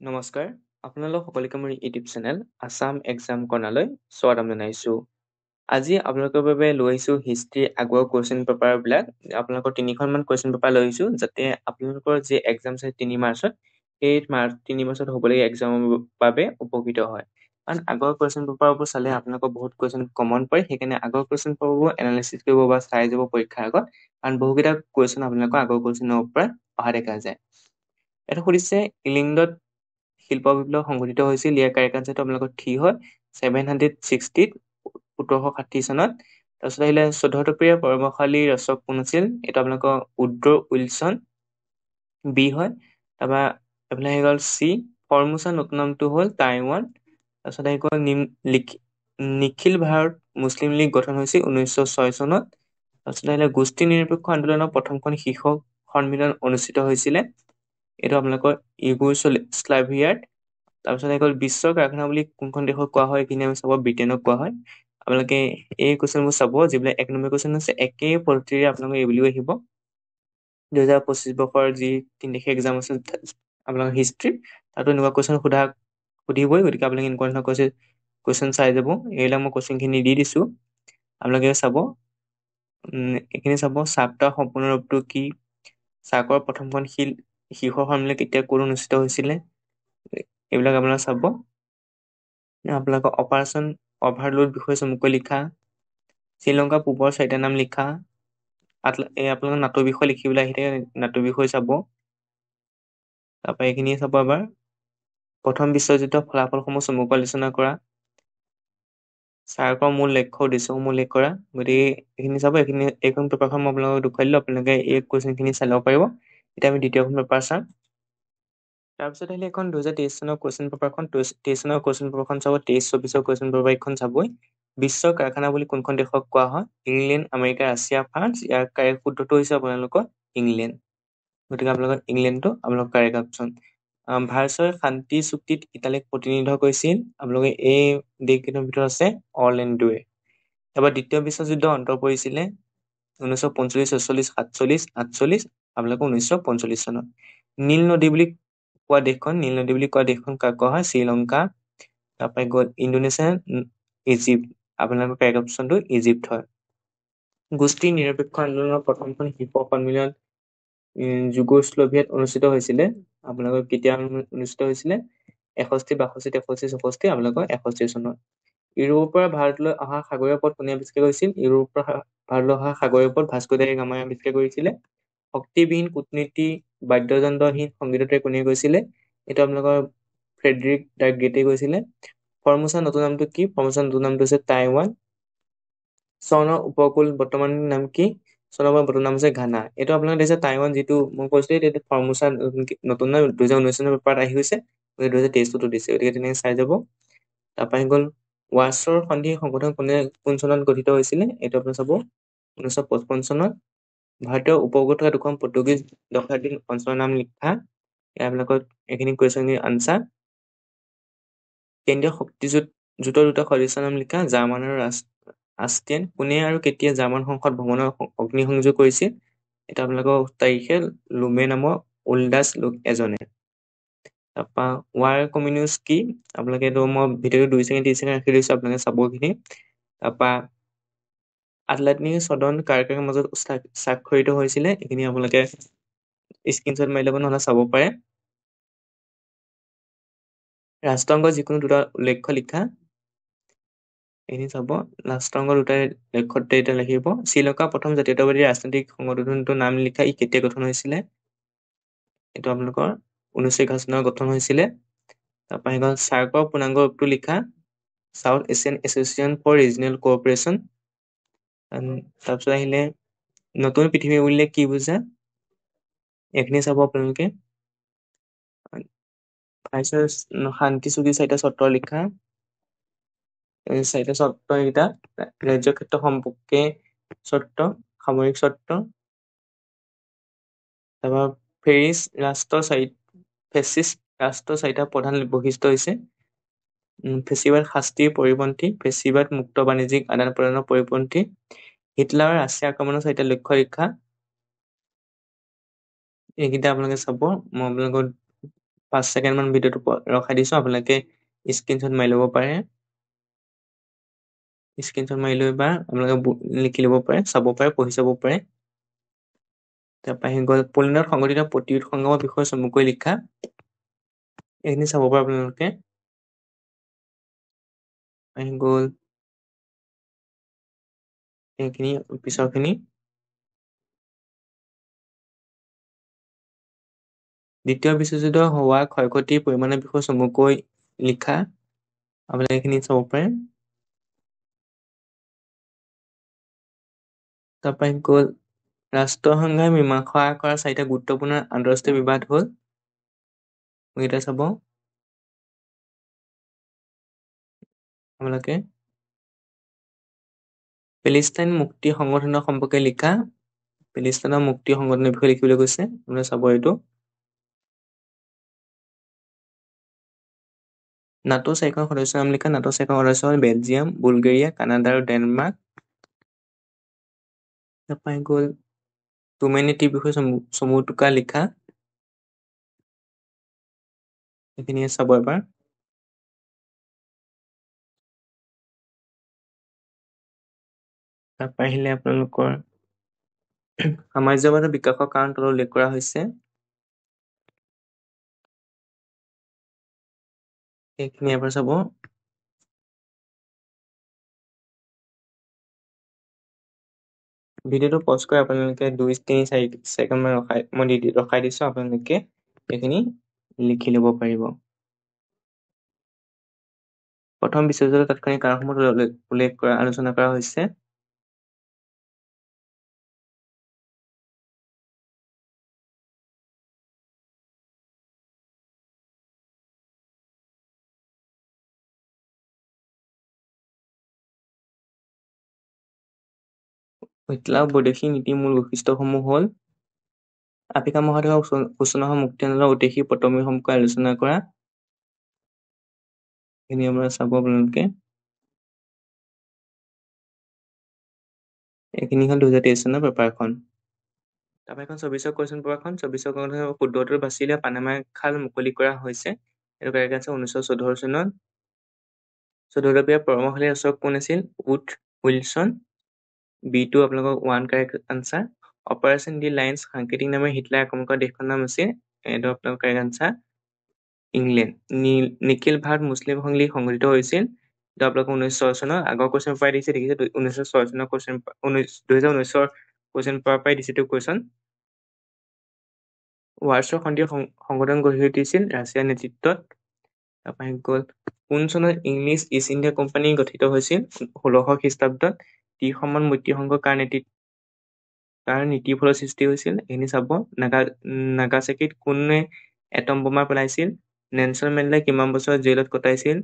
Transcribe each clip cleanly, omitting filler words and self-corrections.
নমস্কাৰ, আপোনালোক সকলোকে মোৰ ইউটিউব চেনেল আছাম এক্সাম কৰ্ণাৰলৈ স্বাগতম জনাইছোঁ। আজি আপোনালোকৰ বাবে লৈ আহিছোঁ হিষ্ট্ৰী আগৰ কুৱেশ্যন পেপাৰবিলাক। আপোনালোকৰ 3খনমান কুৱেশ্যন পেপাৰ লৈ আহিছোঁ, যাতে আপোনালোকৰ যি এক্সাম আছে 3 মাৰ্চত, সেই 3 মাৰ্চত হ'বলগীয়া এক্সামৰ বাবে উপকৃত হয়। কাৰণ আগৰ কুৱেশ্যন পেপাৰবোৰ চালে আপোনালোকৰ বহুত কুৱেশ্যন কমন পৰে, সেইকাৰণে আগৰ কুৱেশ্যন পেপাৰবোৰ এনালাইচিছ কৰিব বা চাই যাব পৰীক্ষাৰ আগত, কাৰণ বহুকেইটা কুৱেশ্যন আপোনালোকৰ আগৰ কুৱেশ্যনৰ পৰা অহা দেখা যায়। এটা সুধিছে ইংলেণ্ডত শিল্প বিপ্লৱ সংঘটিত হৈছিল, ইয়াৰ কাৰেক্ট আনচাৰটো আপোনালোকৰ 3 হয় 760 1760 চনত। তাৰপিছত আহিলে 14 পৰ্বশালী ৰচক কোন আছিল, এইটো আপোনালোকৰ উড্ৰ উইলছন, বি হয়। তাৰপৰা এইফালে আহি গ'ল চি, ফৰ্মোচা নতুন নামটো হ'ল টাইৱান। তাৰপিছত আহি গ'ল নিখিল ভাৰত মুছলিম লীগ গঠন হৈছিল 1906 চনত। তাৰপিছত আহিলে গোষ্ঠী নিৰপেক্ষ আন্দোলনৰ প্ৰথমখন শীৰ্ষ সন্মিলন অনুষ্ঠিত হৈছিলে, এইটো আপোনালোকৰ ইউগোস্লাভিয়াত। তাৰপিছত আহি গ'ল বিশ্বৰ কাৰখানা বুলি কোনখন দেশক কোৱা হয়, এইখিনি আমি চাব ব্ৰিটেইনক কোৱা হয়। আপোনালোকে এই কুৱেশ্যনবোৰ চাব, যিবিলাক 1 নম্বৰ কুৱেশ্যন আছে একেই পদ্ধতিৰে আপোনালোকে এই বুলিও আহিব। 2025 বৰ্ষৰ যি 3 তাৰিখে এক্সাম আছে আপোনালোকৰ হিষ্ট্ৰী, তাতো এনেকুৱা কুৱেশ্যন সুধিবই, গতিকে আপোনালোকে এনেকুৱা ধৰণৰ কুৱেশ্যন চাই যাব। এইবিলাক মই কুৱেশ্যনখিনি দি দিছোঁ, আপোনালোকে চাব। এইখিনি চাব, চাৰ্কটাৰ সম্পূৰ্ণ ৰূপটো কি, চাৰ্কৰ প্ৰথমখন শীৰ্ষ সন্মিলন কেতিয়া ক'ত অনুষ্ঠিত হৈছিলে, এইবিলাক আপোনালোকে চাব। আপোনালোকৰ অপাৰেশ্যন অভাৰলোড বিষয়ে চমুকৈ লিখা, শ্ৰীলংকা পূবৰ 4টা নাম লিখা, আপোনালোকৰ নাটোৰ বিষয়ে লিখিবলৈ আহি থাকে, নাটোৰ বিষয়ে চাব। তাৰপৰা এইখিনিয়ে চাব এবাৰ। প্ৰথম বিশ্বযুদ্ধৰ ফলাফলসমূহ চমুকৈ আলোচনা কৰা, চাৰ্কৰ মূল লক্ষ্য উদ্দেশ্যসমূহ উল্লেখ কৰা। গতিকে এইখিনি চাব। এইখন পেপাৰখন মই আপোনালোকক দেখুৱাই দিলোঁ, আপোনালোকে এই কুৱেশ্যনখিনি চাই ল'ব পাৰিব। এতিয়া আমি দ্বিতীয়খন পেপাৰ চাম। তাৰপিছত আহিলে এখন 2023 চনৰ কুৱেশ্যন পেপাৰখন, 23 চনৰ কুৱেশ্যন পেপাৰখন চাব, 23-24 কুৱেশ্যন পেপাৰ এইখন চাবই। বিশ্বৰ কাৰখানা বুলি কোনখন দেশক কোৱা হয়, ইংলেণ্ড, আমেৰিকা, ৰাছিয়া, ফ্ৰান্স। ইয়াৰ কাৰেক্ট শুদ্ধটো হৈছে আপোনালোকৰ ইংলেণ্ড, গতিকে আপোনালোকৰ ইংলেণ্ডটো আপোনালোকৰ কাৰেক্ট অপশ্যন। ভাৰ্চয় শান্তি চুক্তিত ইটালীক প্ৰতিনিধিত্ব কৰিছিল, আপোনালোকে এই দেশকেইটাৰ ভিতৰত আছে অৰ্লেণ্ডোৱে। তাৰপৰা দ্বিতীয় বিশ্বযুদ্ধ অন্ত পৰিছিলে 1945, 46, 47, 48, আপোনালোকৰ 1945 চনত। নীল নদী বুলি কোৱা দেশখন কাক কোৱা হয়, শ্ৰীলংকা। তাৰপৰা গ'ল ইণ্ডোনেছিয়া, ইজিপ্ত, আপোনালোকৰ কাৰেক্ট অপশ্যনটো ইজিপ্ত হয়। গোষ্ঠী নিৰপেক্ষ আন্দোলনৰ প্ৰথমখন শীৰ্ষ সন্মিলন যুগোস্লাভিয়াত অনুষ্ঠিত হৈছিলে, আপোনালোকৰ কেতিয়া অনুষ্ঠিত হৈছিলে, 61, 62, 63, 64, আপোনালোকৰ 61 চনত। ইউৰোপৰ পৰা ভাৰতলৈ অহা সাগৰীয় পথ কোনে আৱিষ্কাৰ কৰিছিল, ইউৰোপৰ পৰা ভাৰতলৈ অহা সাগৰীয় পথ ভাস্কো দা গামাই আৱিষ্কাৰ কৰিছিলে। শক্তিবিহীন কূটনীতি, বাদ্যযন্ত্ৰহীন সংগীততে কোনে কৈছিলে, এইটো আপোনালোকৰ ফ্ৰেডৰিক দা গ্ৰেটে কৈছিলে। ফৰ্মোচা নতুন নামটো কি, ফৰ্মোচা নতুন নামটো হৈছে টাইৱান। চনৰ উপকূল বৰ্তমান নাম কি, চনৰ বৰ্তমান নাম হৈছে ঘানা। এইটো আপোনালোকে দেখিছে টাইৱান, যিটো মই কৈছিলো এইটো ফৰ্মোচা নতুন নাম 2019 চনৰ পেপাৰত আহি গৈছে, 2023 দিছে, গতিকে তেনেকে চাই যাব। তাৰপৰা আহি গ'ল ৱাৰ্চৰ সন্ধি সংগঠন কোন চনত গঠিত হৈছিলে, এইটো আপুনি চাব 1955 চনত। ভাৰতীয় উপকূলত থকা দুখন পৰ্তুগীজ দখলাধীন অঞ্চলৰ নাম লিখা, আপোনালোকৰ এইখিনি কুৱেশ্যনখিনিৰ আনচাৰ। কেন্দ্ৰীয় শক্তিজোঁটৰ দুটা সদস্যৰ নাম লিখা, জাৰ্মান আৰু আষ্ট্ৰিয়ান। কোনে আৰু কেতিয়া জাৰ্মান সংসদ ভৱনৰ অগ্নিসংযোগ কৰিছিল, এটা আপোনালোকৰ তাৰিখে লুমে নামৰ ওল্ডাছ লোক এজনে। তাৰপৰা ৱাৰ কমিউনিষ্ট কি, আপোনালোকে এইটো মই ভিডিঅ'টো 2 ছেকেণ্ড 3 ছেকেণ্ড ৰাখি লৈছোঁ, আপোনালোকে চাবখিনি। তাৰপৰা আটলান্টিক সদন কাৰ কাৰ মাজত স্বাক্ষৰিত হৈছিলে, এইখিনি আপোনালোকে স্ক্ৰীনশ্বট মাৰি ল'ব, নহ'লে চাব পাৰে। ৰাষ্ট্ৰসংঘৰ যিকোনো দুটা উল্লেখ্য লিখা, এইখিনি চাব। ৰাষ্ট্ৰসংঘৰ দুটা লক্ষ্যতে এতিয়া লিখিব। শ্ৰীলংকাৰ প্ৰথম জাতীয়তাবাদী ৰাজনৈতিক সংগঠনটোৰ নাম লিখা, ই কেতিয়া গঠন হৈছিলে, এইটো আপোনালোকৰ 1961 চনত গঠন হৈছিলে। তাৰপৰা আহি গ'ল চাৰ্কৰ পূৰ্ণাংগ ৰূপটো লিখা, South Asian Association for regional cooperation. তাৰপিছত আহিলে নতুন পৃথিৱী বুলিলে কি বুজা, এইখিনি চাব আপোনালোকে। শান্তি চুক্তি 4টা চৰ্ত লিখা, 4টা চৰ্ত এইকেইটা ৰাজ্য ক্ষেত্ৰ সম্পৰ্কে চৰ্ত, সামৰিক চৰ্ত। তাৰপৰা ফেচিষ্ট ৰাষ্ট্ৰৰ 4টা প্ৰধান বৈশিষ্ট্য হৈছে ফেচিবাদ শাস্তিৰ পৰিপন্থী, ফেচিবাদ মুক্ত বাণিজ্যিক আদান প্ৰদানৰ পৰিপন্থী, হিটলাৰ ৰাছিয়া আক্ৰমণৰ 4টা লক্ষ্য লিখা, এইকেইটা আপোনালোকে চাব। মই আপোনালোকৰ 5 ছেকেণ্ড মান ভিডিঅ'টো ৰখাই দিছো, আপোনালোকে স্ক্ৰীনশ্বট মাৰি ল'ব পাৰে। স্ক্ৰীনশ্বট মাৰি লৈ বা আপোনালোকে লিখি ল'ব পাৰে, চাব পাৰে, পঢ়ি চাব পাৰে। তাৰপৰা আহি গ'ল পলিনত সংঘটিত প্ৰতিৰোধ সংগ্ৰামৰ বিষয়ে চমুকৈ লিখা। এইখিনি চাব পাৰে আপোনালোকে। আহি গ'ল এইখিনি পিছৰখিনি। দ্বিতীয় বিশ্বযুদ্ধ হোৱা ক্ষয়-ক্ষতিৰ পৰিমাণৰ বিষয়ে চমুকৈ লিখা। আপোনালোকে এইখিনি চাব পাৰে। তাৰপৰা আহি গ'ল ৰাষ্ট্ৰসংঘই মীমাংসা কৰা 4টা গুৰুত্বপূৰ্ণ আন্তঃৰাষ্ট্ৰীয় বিবাদ হ'ল। এইকেইটা চাব আপোনালোকে। পেলেষ্টাইন মুক্তি সংগঠনৰ সম্পৰ্কে লিখা। পেলেষ্টাইনৰ মুক্তি সংগঠনৰ বিষয়ে লিখিবলৈ কৈছে, আপোনালোকে চাব এইটো। নাটো 4খন সদস্যৰ নাম লিখা। নাটো 4খন সদস্য হ'ল বেলজিয়াম, বুলগেৰিয়া, কানাডা আৰু ডেনমাৰ্ক। তাৰপৰা আহি গ'ল টুমেনিটিৰ বিষয়ে চমু টোকা লিখা। এইখিনিয়ে চাব এবাৰ। তাৰপৰা আহিলে আপোনালোকৰ সাম্ৰাজ্যবাদৰ বিকাশৰ কাৰণ তলত উল্লেখ কৰা হৈছে। এইখিনি এবাৰ চাব। ভিডিঅ'টো পজ কৰি আপোনালোকে 2-3-4 ছেকেণ্ড মান ৰখাই দিছো, আপোনালোকে এইখিনি লিখি ল'ব পাৰিব। প্ৰথম বিশ্বযুদ্ধৰ তাৎক্ষণিক কাৰণসমূহ উল্লেখ কৰা আলোচনা কৰা হৈছে। হিটলাৰৰ বৈদেশিক নীতিৰ মূল বৈশিষ্ট্যসমূহ হ'ল আফ্ৰিকা মহাদেশৰ সূচনা হোৱা মুক্তি আন্দোলনৰ ঐতিহাসিক পটভূমি সম্পৰ্কে আলোচনা কৰা। এইখিনি আপোনাৰ চাব আপোনালোকে। এইখিনি হ'ল 2023 চনৰ পেপাৰখন। তাৰপৰা এখন 24 কুৱেশ্যন পেপাৰখন। 24 শুদ্ধটো বাচিলে পানামা খাল মুকলি কৰা হৈছে। এইটো কাৰেক্ট আছে 1914 চনত। 14 পৰামৰ্শালী শাসক কোন আছিল? Would Wilson. B2 আপোনালোকৰ 1 কাৰেক্ট আনচাৰ। অপাৰেচন ডি লাইন্স সাংকেতিক নামে হিটলাৰ আক্ৰমণ কৰা দেশখনৰ নাম আছিল, এইটো আপোনালোকৰ correct answer, England. Nikhil Bharat Muslim Sangh সংগঠিত হৈছিল, এইটো আপোনালোকৰ 1906 চনৰ। আগৰ কুৱেশ্যন পেপাৰ দিছে, দেখিছে 1906 চনৰ কুৱেশ্যন, 2019ৰ কুৱেশ্যন পেপাৰ পৰাই দিছে এইটো কুৱেশ্যন। ৱাৰ্ছৰ সন্ধি সংগঠন গঢ়ি উঠিছিল ৰাছিয়াৰ নেতৃত্বত। তাৰপৰা আহি গ'ল কোন চনত ইংলিছ ইষ্ট ইণ্ডিয়া কোম্পানী গঠিত হৈছিল? 1600 খ্ৰীষ্টাব্দত। ত্ৰিসমান মৈত্ৰী সংঘৰ কাৰ নীতিৰ ফলত সৃষ্টি হৈছিল? এইখিনি চাব। নাগাচাকিত কোনে এটম বোমা পেলাইছিল? নেলছন মেণ্ডেলাই কিমান বছৰ জেলত কটাইছিল?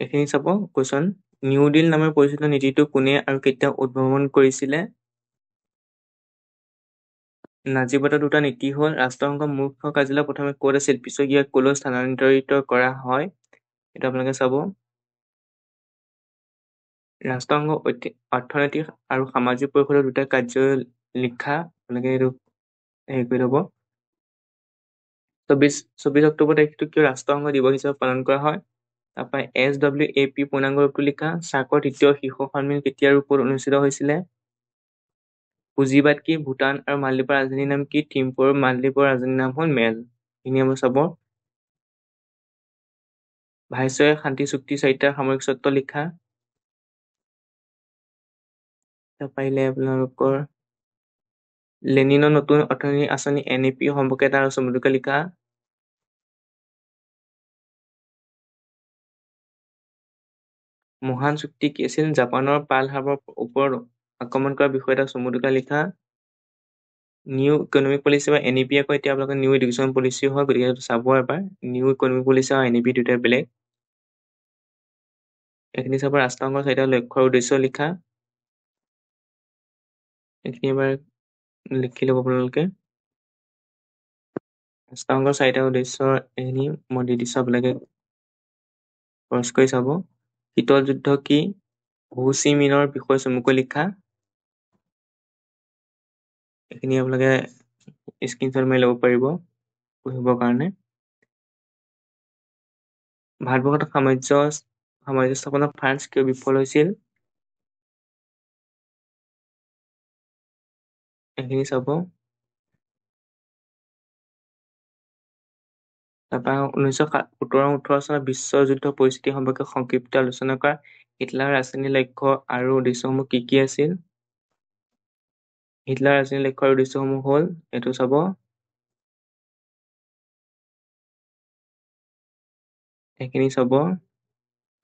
এইখিনি চাব কুৱেশ্যন। নিউ ডিল নামেৰে পৰিচিত নীতিটো কোনে আৰু কেতিয়া উদ্ভাৱন কৰিছিলে? নাজিবাদৰ 2টা নীতি হ'ল ৰাষ্ট্ৰসংঘৰ মুখ্য কাৰ্যালয় প্ৰথমে ক'ত আছিল, পিছত ইয়াক ক'লৈ স্থানান্তৰিত কৰা হয়, এইটো আপোনালোকে চাব। ৰাষ্ট্ৰসংঘ অৰ্থনৈতিক আৰু সামাজিক পৰিষদৰ 2টা কাৰ্য লিখা, আপোনালোকে এইটো হেৰি কৰি ল'ব। 24 অক্টোবৰ তাৰিখটো কিয় ৰাষ্ট্ৰসংঘ দিৱস হিচাপে পালন কৰা হয়? তাৰপৰা SWAP পূৰ্ণাংগ ৰূপটো লিখা। চাৰ্কৰ 3য় শীৰ্ষ সন্মিলন কেতিয়াৰ ৰূপত অনুষ্ঠিত হৈছিলে? পুঁজিবাদ কি? ভূটান আৰু মালদ্বীপৰ ৰাজধানীৰ নাম কি? থিম্পু আৰু মালদ্বীপৰ ৰাজধানীৰ নাম হ'ল মেল। এইখিনি আমাৰ চাব। ভাইচৰয়ে শান্তি চুক্তি 4টাৰ সামৰিক চৰ্ত লিখা। পাৰিলে আপোনালোকৰ লেনিনৰ নতুন অৰ্থনৈতিক আঁচনি NEP সম্পৰ্কে তাৰ চমুকৈ লিখা। মহান চুক্তি কি আছিল? জাপানৰ পাৰ্ল হাৰ্বাৰৰ ওপৰত আক্ৰমণ কৰাৰ বিষয়ে এটা চমুকৈ লিখা। নিউ ইকনমিক পলিচি বা NEP আকৌ এতিয়া আপোনালোকৰ নিউ এডুকেশ্যন পলিচি হয়, গতিকে সেইটো চাব এবাৰ। নিউ ইকনমিক পলিচি আৰু NEP 2টাই বেলেগ। এইখিনি চাব। ৰাষ্ট্ৰসংঘৰ 4টা লক্ষ্য আৰু উদ্দেশ্য লিখা। এইখিনি এবাৰ লিখি ল'ব আপোনালোকে। ৰাষ্ট্ৰসংঘৰ 4টা উদ্দেশ্য এইখিনি মই দি দিছো, আপোনালোকে খৰচ কৰি চাব। শীতল যুদ্ধ কি? হো চি মিনৰ বিষয়ে চমুকৈ লিখা। এইখিনি আপোনালোকে স্ক্ৰীনশ্বট মাৰি ল'ব পাৰিব পঢ়িবৰ কাৰণে। ভাৰতবৰ্ষত সাম্ৰাজ্য স্থাপনা ফ্ৰান্স কিয় বিফল হৈছিল এইখিনি চাব। তাৰপৰা 1917-18 চনৰ বিশ্বযুদ্ধ পৰিস্থিতি সম্পৰ্কে সংক্ষিপ্ত আলোচনা কৰা। হিটলাৰৰ ৰাজধানী লক্ষ্য আৰু উদ্দেশ্যসমূহ কি কি আছিল? হিটলাৰৰ ৰাজধানী লক্ষ্য আৰু উদ্দেশ্যসমূহ হ'ল, এইটো চাব, এইখিনি চাব।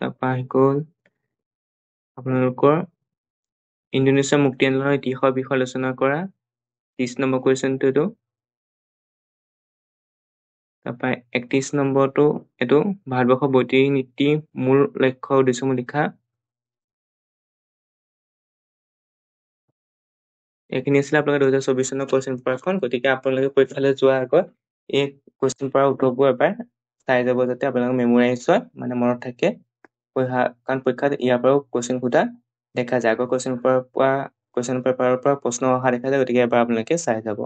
তাৰপৰা আহি গ'ল আপোনালোকৰ ইণ্ডোনেছিয়া মুক্তি আন্দোলনৰ ইতিহাসৰ বিষয়ে আলোচনা কৰা। 30 নম্বৰ কুৱেশ্যনটো এইটো। তাৰপৰা 31 নম্বৰটো এইটো ভাৰতবৰ্ষৰ বৈদেশিক নীতিৰ মূল লক্ষ্য উদ্দেশ্যসমূহ লিখা। এইখিনি আছিলে আপোনালোকে 2024 চনৰ কুৱেশ্যন পেপাৰখন। গতিকে আপোনালোকে পৰীক্ষালৈ যোৱাৰ আগত এই কুৱেশ্যন পেপাৰৰ উত্তৰবোৰ এবাৰ চাই যাব, যাতে আপোনালোকৰ মেমৰাইজ হয়, মানে মনত থাকে। কাৰণ পৰীক্ষাত ইয়াৰ পৰাও কুৱেশ্যন সোধা দেখা যায়। আগৰ কুৱেশ্যন পেপাৰৰ পৰা প্ৰশ্ন অহা দেখা যায়। গতিকে এবাৰ আপোনালোকে চাই যাব।